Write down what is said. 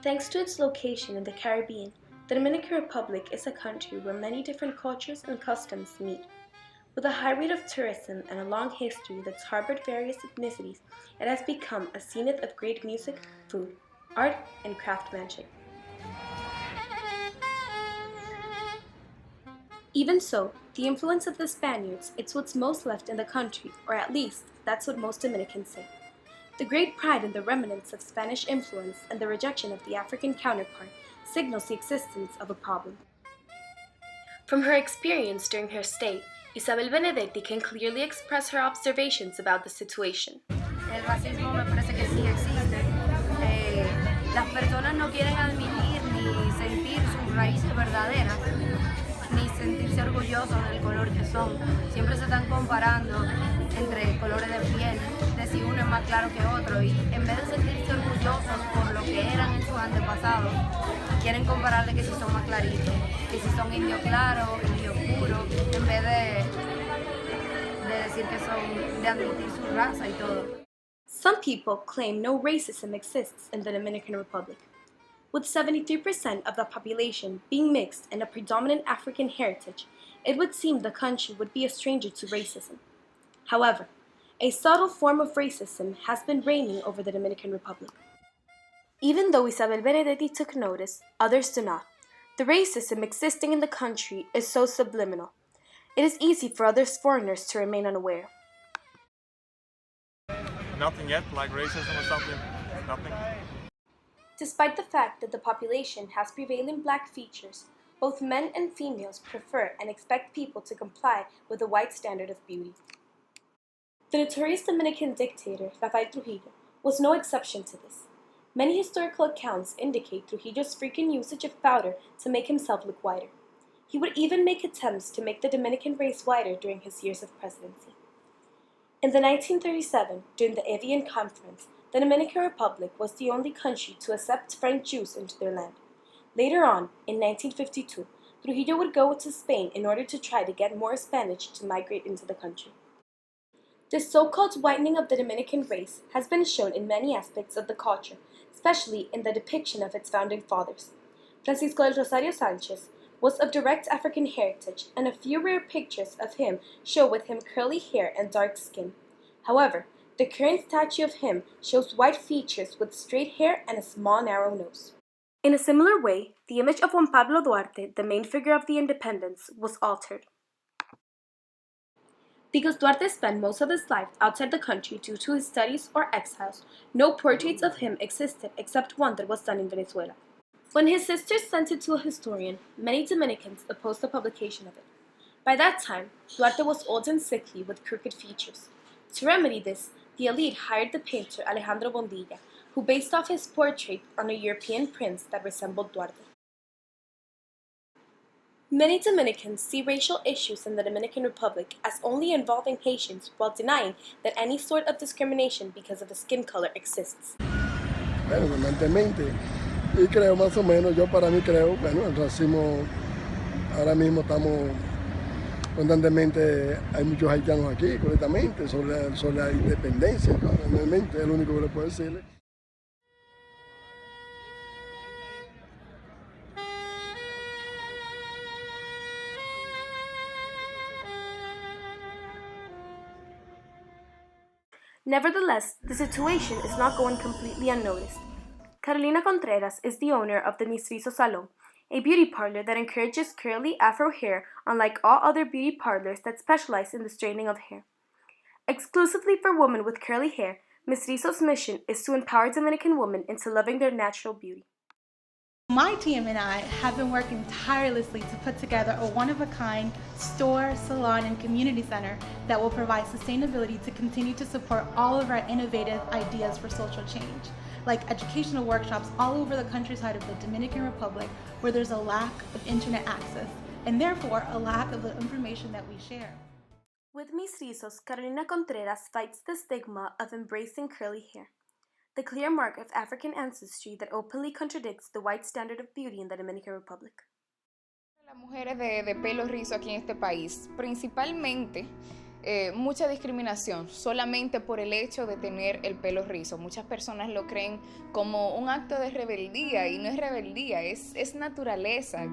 Thanks to its location in the Caribbean, the Dominican Republic is a country where many different cultures and customs meet. With a high rate of tourism and a long history that's harbored various ethnicities, it has become a zenith of great music, food, art, and craftsmanship. Even so, the influence of the Spaniards is what's most left in the country, or at least, that's what most Dominicans say. The great pride in the remnants of Spanish influence and the rejection of the African counterpart signals the existence of a problem. From her experience during her stay, Isabel Benedetti can clearly express her observations about the situation. El racismo me parece que sí existe. Las personas no quieren admitir ni sentir sus raíces verdaderas, ni sentirse orgullosos del color que son. Siempre se están comparando entre colores de piel, de si uno es más claro que otro, y en vez de sentirse orgullosos por lo que eran en sus antepasados, quieren comparar de que si son más claritos, que si son indio claro, indio oscuro, en vez de decir que son, de admitir su raza y todo. Some people claim no racism exists in the Dominican Republic. With 73% of the population being mixed and a predominant African heritage, it would seem the country would be a stranger to racism. However, a subtle form of racism has been reigning over the Dominican Republic. Even though Isabel Benedetti took notice, others do not. The racism existing in the country is so subliminal. It is easy for other foreigners to remain unaware. Nothing yet, like racism or something? Nothing? Despite the fact that the population has prevailing black features, both men and females prefer and expect people to comply with the white standard of beauty. The notorious Dominican dictator, Rafael Trujillo, was no exception to this. Many historical accounts indicate Trujillo's frequent usage of powder to make himself look whiter. He would even make attempts to make the Dominican race whiter during his years of presidency. In the 1937, during the Evian Conference, the Dominican Republic was the only country to accept French Jews into their land. Later on, in 1952, Trujillo would go to Spain in order to try to get more Spanish to migrate into the country. This so-called whitening of the Dominican race has been shown in many aspects of the culture, especially in the depiction of its founding fathers. Francisco del Rosario Sanchez was of direct African heritage, and a few rare pictures of him show with him curly hair and dark skin. However, the current statue of him shows white features with straight hair and a small narrow nose. In a similar way, the image of Juan Pablo Duarte, the main figure of the independence, was altered. Because Duarte spent most of his life outside the country due to his studies or exiles, no portraits of him existed except one that was done in Venezuela. When his sisters sent it to a historian, many Dominicans opposed the publication of it. By that time, Duarte was old and sickly with crooked features. To remedy this, the elite hired the painter Alejandro Bondilla, who based off his portrait on a European prince that resembled Duarte. Many Dominicans see racial issues in the Dominican Republic as only involving Haitians while denying that any sort of discrimination because of the skin color exists. Bueno, constantemente, y creo más o menos, yo para mí creo, bueno, el racismo, ahora mismo estamos constantemente, hay muchos haitianos aquí, correctamente, sobre la independencia, realmente es lo único que le puedo decirle. Nevertheless, the situation is not going completely unnoticed. Carolina Contreras is the owner of the Mistrizo Salon, a beauty parlor that encourages curly afro hair unlike all other beauty parlors that specialize in the straightening of hair. Exclusively for women with curly hair, Mistrizo's mission is to empower Dominican women into loving their natural beauty. My team and I have been working tirelessly to put together a one-of-a-kind store, salon, and community center that will provide sustainability to continue to support all of our innovative ideas for social change, like educational workshops all over the countryside of the Dominican Republic where there's a lack of internet access and therefore a lack of the information that we share. With Mistrizos, Carolina Contreras fights the stigma of embracing curly hair, the clear mark of African ancestry that openly contradicts the white standard of beauty in the Dominican Republic. Las mujeres de pelo rizo aquí en este país, principalmente mucha discriminación solamente por el hecho de tener el pelo rizo. Muchas personas lo creen como un acto de rebeldía y no es rebeldía, es naturaleza.